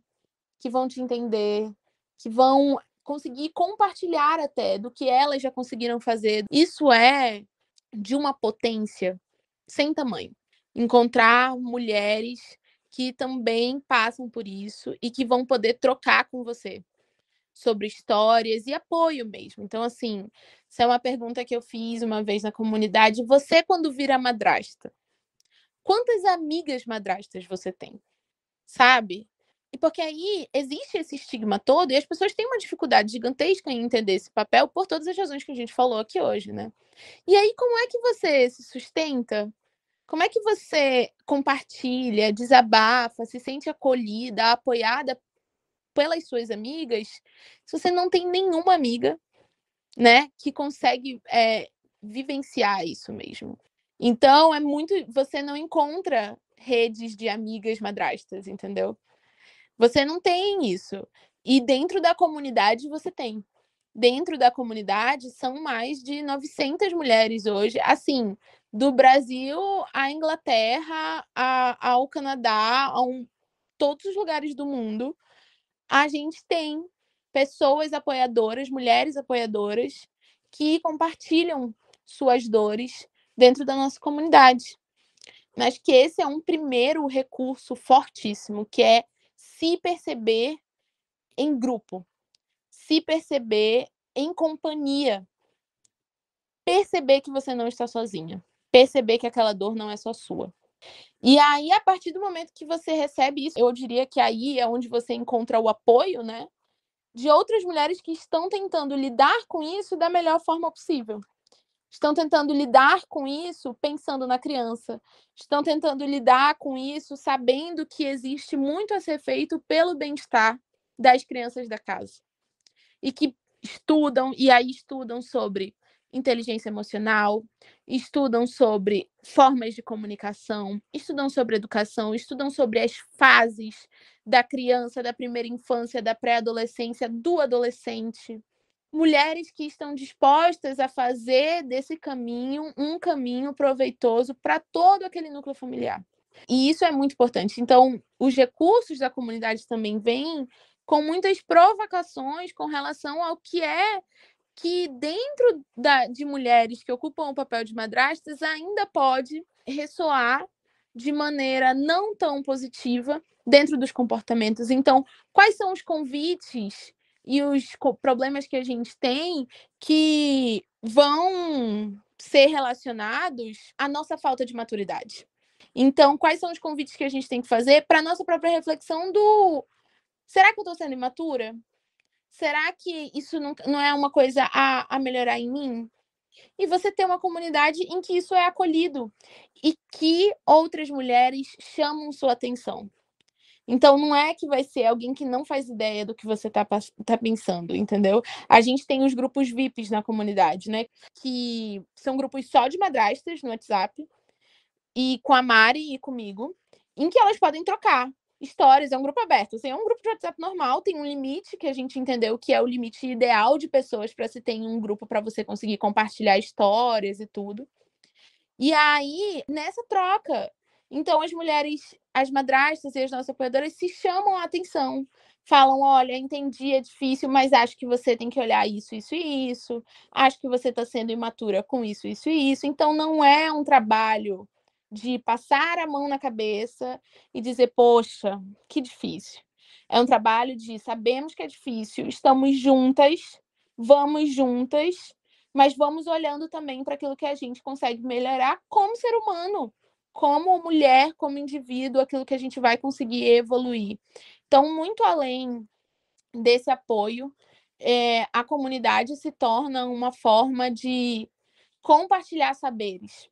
S3: que vão te entender, que vão conseguir compartilhar até do que elas já conseguiram fazer. Isso é de uma potência sem tamanho. Encontrar mulheres que também passam por isso e que vão poder trocar com você sobre histórias e apoio mesmo. Então, assim, essa é uma pergunta que eu fiz uma vez na comunidade. Você, quando vira madrasta, quantas amigas madrastas você tem? Sabe? E porque aí existe esse estigma todo e as pessoas têm uma dificuldade gigantesca em entender esse papel por todas as razões que a gente falou aqui hoje, né? E aí, como é que você se sustenta? Como é que você compartilha, desabafa, se sente acolhida, apoiada pelas suas amigas, se você não tem nenhuma amiga, né, que consegue vivenciar isso mesmo? Então, você não encontra redes de amigas madrastas, entendeu? Você não tem isso. E dentro da comunidade você tem. Dentro da comunidade são mais de 900 mulheres hoje, assim, do Brasil à Inglaterra, ao Canadá, todos os lugares do mundo. A gente tem pessoas apoiadoras, mulheres apoiadoras, que compartilham suas dores dentro da nossa comunidade. Mas que esse é um primeiro recurso fortíssimo, que é se perceber em grupo, se perceber em companhia, perceber que você não está sozinha, perceber que aquela dor não é só sua. E aí, a partir do momento que você recebe isso, eu diria que aí é onde você encontra o apoio, né, de outras mulheres que estão tentando lidar com isso da melhor forma possível. Estão tentando lidar com isso pensando na criança. Estão tentando lidar com isso sabendo que existe muito a ser feito pelo bem-estar das crianças da casa. E que estudam sobre inteligência emocional, estudam sobre formas de comunicação, estudam sobre educação, estudam sobre as fases da criança, da primeira infância, da pré-adolescência, do adolescente. Mulheres que estão dispostas a fazer desse caminho um caminho proveitoso para todo aquele núcleo familiar. E isso é muito importante. Então, os recursos da comunidade também vêm com muitas provocações com relação ao que é que dentro de mulheres que ocupam o papel de madrastas ainda pode ressoar de maneira não tão positiva dentro dos comportamentos. Então, quais são os convites e os problemas que a gente tem que vão ser relacionados à nossa falta de maturidade? Então, quais são os convites que a gente tem que fazer para a nossa própria reflexão do: será que eu estou sendo imatura? Será que isso não é uma coisa a melhorar em mim? E você ter uma comunidade em que isso é acolhido e que outras mulheres chamam sua atenção. Então, não é que vai ser alguém que não faz ideia do que você tá pensando, entendeu? A gente tem os grupos VIPs na comunidade, né? Que são grupos só de madrastas no WhatsApp, e com a Mari e comigo, em que elas podem trocar histórias. É um grupo aberto, assim, é um grupo de WhatsApp normal, tem um limite que a gente entendeu que é o limite ideal de pessoas para se ter em um grupo para você conseguir compartilhar histórias e tudo. E aí, nessa troca, então as mulheres, as madrastas e as nossas apoiadoras se chamam a atenção. Falam: olha, entendi, é difícil, mas acho que você tem que olhar isso, isso e isso. Acho que você está sendo imatura com isso, isso e isso. Então, não é um trabalho de passar a mão na cabeça e dizer: poxa, que difícil. É um trabalho de: sabemos que é difícil, estamos juntas, vamos juntas, mas vamos olhando também para aquilo que a gente consegue melhorar como ser humano, como mulher, como indivíduo, aquilo que a gente vai conseguir evoluir. Então, muito além desse apoio, a comunidade se torna uma forma de compartilhar saberes,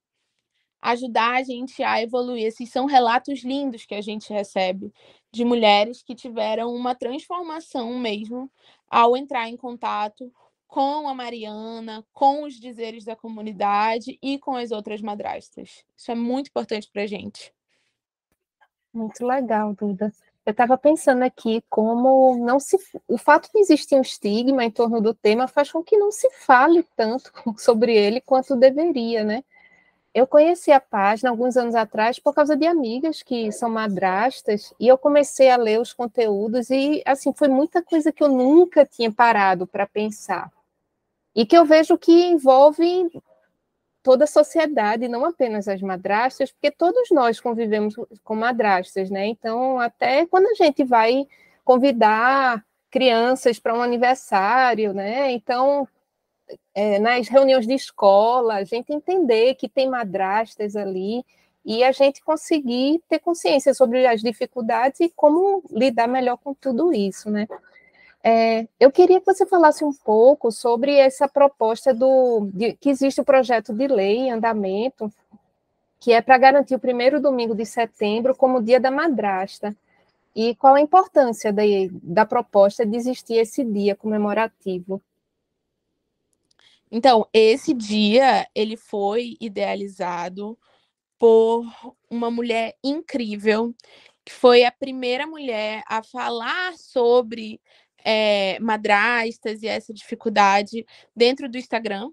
S3: ajudar a gente a evoluir. Esses são relatos lindos que a gente recebe de mulheres que tiveram uma transformação mesmo ao entrar em contato com a Mariana, com os dizeres da comunidade e com as outras madrastas. Isso é muito importante para a gente.
S2: Muito legal, Duda. Eu estava pensando aqui como o fato de existir um estigma em torno do tema faz com que não se fale tanto sobre ele quanto deveria, né? Eu conheci a página alguns anos atrás por causa de amigas que são madrastas, e eu comecei a ler os conteúdos e, assim, foi muita coisa que eu nunca tinha parado para pensar. E que eu vejo que envolve toda a sociedade, não apenas as madrastas, porque todos nós convivemos com madrastas, né? Então, até quando a gente vai convidar crianças para um aniversário, né? Então, nas reuniões de escola, a gente entender que tem madrastas ali, e a gente conseguir ter consciência sobre as dificuldades e como lidar melhor com tudo isso, né? Eu queria que você falasse um pouco sobre essa proposta que existe o projeto de lei em andamento, que é para garantir o primeiro domingo de setembro como Dia da Madrasta, e qual a importância da proposta de existir esse dia comemorativo.
S3: Então, esse dia, ele foi idealizado por uma mulher incrível, que foi a primeira mulher a falar sobre madrastas e essa dificuldade dentro do Instagram,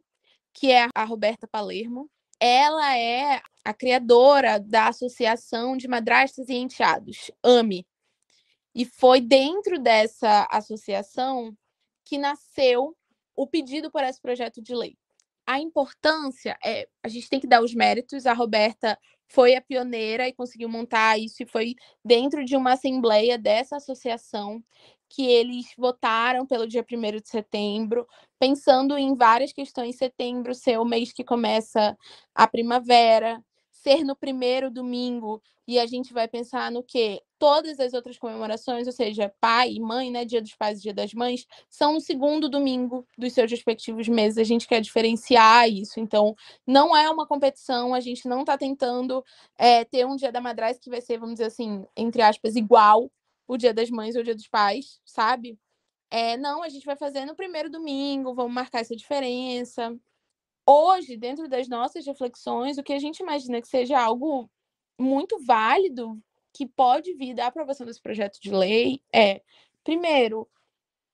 S3: que é a Roberta Palermo. Ela é a criadora da Associação de Madrastas e Enteados, AME. E foi dentro dessa associação que nasceu o pedido por esse projeto de lei. A importância a gente tem que dar os méritos. A Roberta foi a pioneira e conseguiu montar isso, e foi dentro de uma assembleia dessa associação que eles votaram pelo dia 1º de setembro, pensando em várias questões. Setembro ser o mês que começa a primavera, ser no primeiro domingo, e a gente vai pensar no quê? Todas as outras comemorações, ou seja, pai e mãe, né, Dia dos Pais e Dia das Mães, são no segundo domingo dos seus respectivos meses. A gente quer diferenciar isso. Então, não é uma competição, a gente não está tentando ter um Dia da Madrasta que vai ser, vamos dizer assim, entre aspas, igual o Dia das Mães ou o Dia dos Pais, sabe? Não, a gente vai fazer no primeiro domingo, vamos marcar essa diferença. Hoje, dentro das nossas reflexões, o que a gente imagina que seja algo muito válido, que pode vir da aprovação desse projeto de lei, primeiro,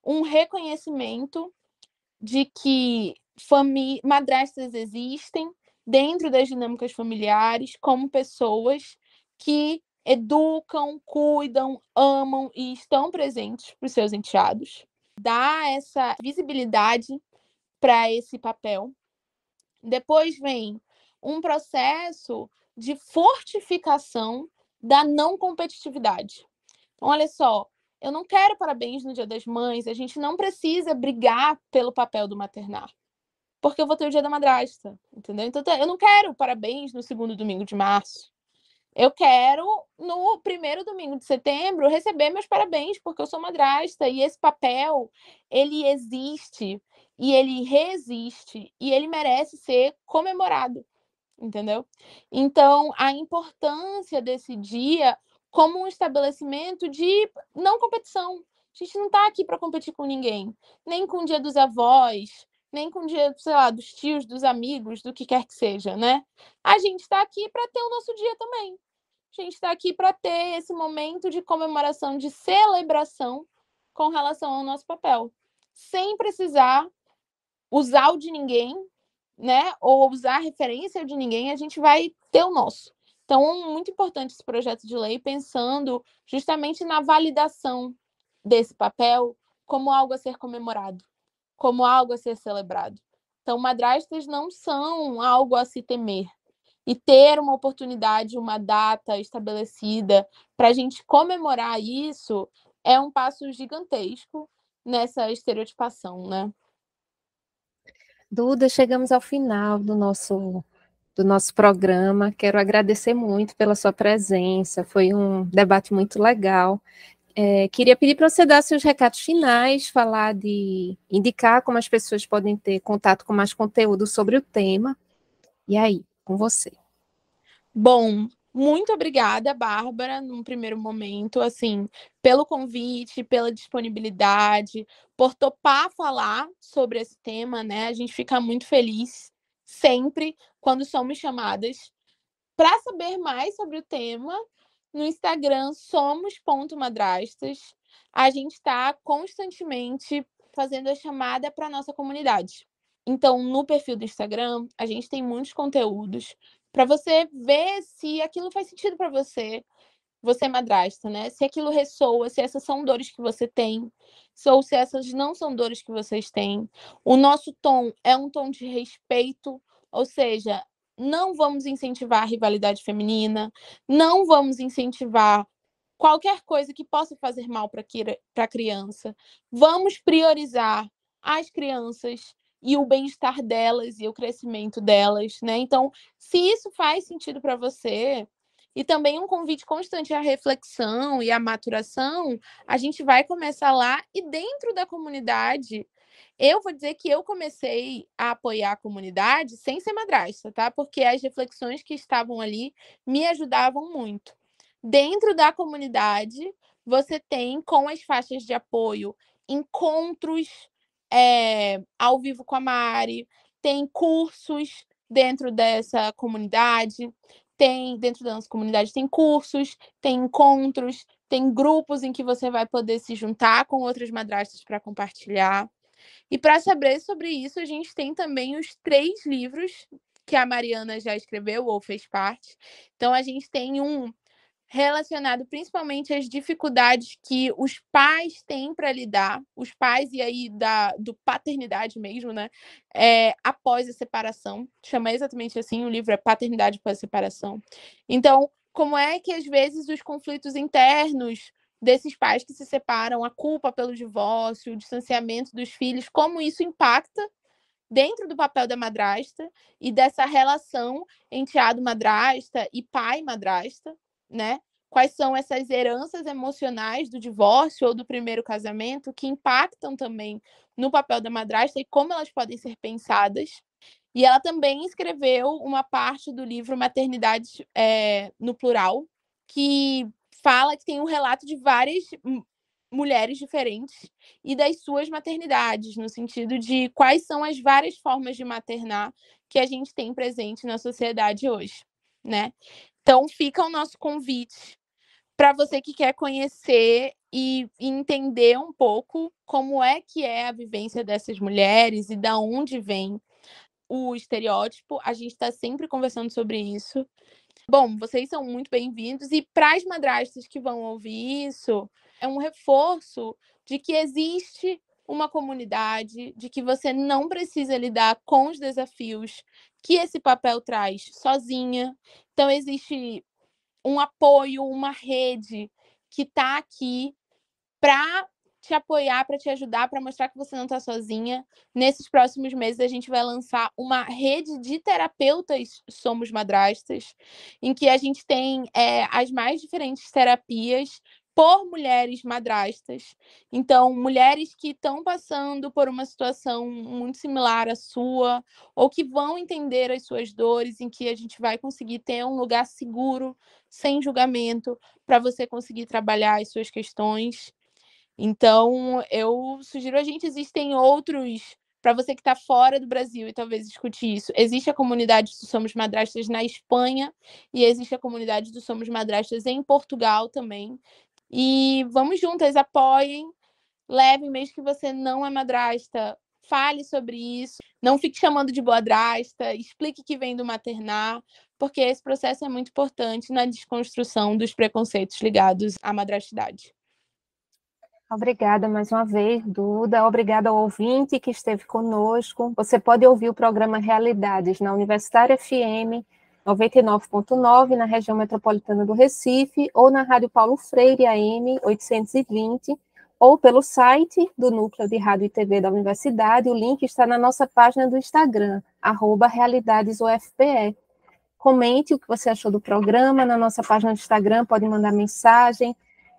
S3: um reconhecimento de que madrastas existem dentro das dinâmicas familiares como pessoas que educam, cuidam, amam e estão presentes para os seus enteados. Dá essa visibilidade para esse papel. Depois vem um processo de fortificação da não competitividade. Então, olha só, eu não quero parabéns no Dia das Mães, a gente não precisa brigar pelo papel do maternar, porque eu vou ter o Dia da Madrasta, entendeu? Então, eu não quero parabéns no segundo domingo de março. Eu quero, no primeiro domingo de setembro, receber meus parabéns, porque eu sou madrasta, e esse papel, ele existe, e ele resiste, e ele merece ser comemorado, entendeu? Então, a importância desse dia como um estabelecimento de não competição. A gente não está aqui para competir com ninguém, nem com o Dia dos Avós, nem com o dia, sei lá, dos tios, dos amigos, do que quer que seja, né? A gente está aqui para ter o nosso dia também. A gente está aqui para ter esse momento de comemoração, de celebração com relação ao nosso papel, sem precisar usar o de ninguém, né? Ou usar a referência de ninguém, a gente vai ter o nosso. Então, muito importante esse projeto de lei, pensando justamente na validação desse papel como algo a ser comemorado, como algo a ser celebrado. Então, madrastas não são algo a se temer. E ter uma oportunidade, uma data estabelecida para a gente comemorar isso é um passo gigantesco nessa estereotipação, né?
S2: Duda, chegamos ao final do nosso programa. Quero agradecer muito pela sua presença, foi um debate muito legal. Queria pedir para você dar seus recados finais, indicar como as pessoas podem ter contato com mais conteúdo sobre o tema. E aí, com você.
S3: Bom, muito obrigada, Bárbara, num primeiro momento, assim, pelo convite, pela disponibilidade, por topar falar sobre esse tema, né? A gente fica muito feliz sempre quando somos chamadas. Para saber mais sobre o tema, no Instagram somos.madrastas. A gente está constantemente fazendo a chamada para a nossa comunidade. Então, no perfil do Instagram, a gente tem muitos conteúdos para você ver se aquilo faz sentido para você, você é madrasta, né? Se aquilo ressoa, se essas são dores que você tem, ou se essas não são dores que vocês têm. O nosso tom é um tom de respeito, ou seja, não vamos incentivar a rivalidade feminina, não vamos incentivar qualquer coisa que possa fazer mal para a criança. Vamos priorizar as crianças e o bem-estar delas e o crescimento delas, né? Então, se isso faz sentido para você, e também um convite constante à reflexão e à maturação, a gente vai começar lá e dentro da comunidade. Eu vou dizer que eu comecei a apoiar a comunidade sem ser madrasta, tá? Porque as reflexões que estavam ali me ajudavam muito. Dentro da comunidade, você tem, com as faixas de apoio, encontros ao vivo com a Mari, tem cursos dentro dessa comunidade, dentro da nossa comunidade tem cursos, tem encontros, tem grupos em que você vai poder se juntar com outras madrastas para compartilhar. E para saber sobre isso, a gente tem também os 3 livros que a Mariana já escreveu ou fez parte. Então, a gente tem um relacionado principalmente às dificuldades que os pais têm para lidar, os pais e aí do paternidade mesmo, né? Após a separação. Chama exatamente assim, o livro é Paternidade após a Separação. Então, como é que às vezes os conflitos internos desses pais que se separam, a culpa pelo divórcio, o distanciamento dos filhos, como isso impacta dentro do papel da madrasta e dessa relação enteado madrasta e pai madrasta, né? Quais são essas heranças emocionais do divórcio ou do primeiro casamento que impactam também no papel da madrasta e como elas podem ser pensadas. E ela também escreveu uma parte do livro Maternidade no Plural, que fala que tem um relato de várias mulheres diferentes e das suas maternidades, no sentido de quais são as várias formas de maternar que a gente tem presente na sociedade hoje, né? Então, fica o nosso convite para você que quer conhecer e entender um pouco como é que é a vivência dessas mulheres e da onde vem o estereótipo. A gente está sempre conversando sobre isso. Bom, vocês são muito bem-vindos. E para as madrastas que vão ouvir isso, é um reforço de que existe uma comunidade, de que você não precisa lidar com os desafios que esse papel traz sozinha. Então, existe um apoio, uma rede que está aqui para te apoiar, para te ajudar, para mostrar que você não está sozinha. Nesses próximos meses, a gente vai lançar uma rede de terapeutas Somos Madrastas, em que a gente tem as mais diferentes terapias por mulheres madrastas. Então, mulheres que estão passando por uma situação muito similar à sua, ou que vão entender as suas dores, em que a gente vai conseguir ter um lugar seguro, sem julgamento, para você conseguir trabalhar as suas questões. Então, eu sugiro a gente, existem outros, para você que está fora do Brasil e talvez escute isso, existe a comunidade do Somos Madrastas na Espanha e existe a comunidade do Somos Madrastas em Portugal também. E vamos juntas, apoiem, levem, mesmo que você não é madrasta, fale sobre isso, não fique chamando de boadrasta, explique que vem do maternar, porque esse processo é muito importante na desconstrução dos preconceitos ligados à madrastidade.
S2: Obrigada mais uma vez, Duda. Obrigada ao ouvinte que esteve conosco. Você pode ouvir o programa Realidades na Universitária FM 99.9, na região metropolitana do Recife, ou na Rádio Paulo Freire AM 820, ou pelo site do Núcleo de Rádio e TV da Universidade. O link está na nossa página do Instagram, @RealidadesUFPE. Comente o que você achou do programa na nossa página do Instagram, pode mandar mensagem.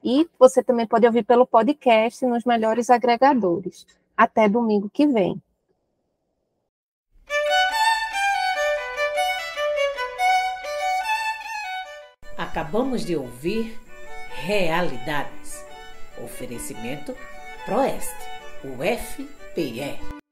S2: E você também pode ouvir pelo podcast nos melhores agregadores. Até domingo que vem.
S1: Acabamos de ouvir Realidades. Oferecimento Proeste, UFPE.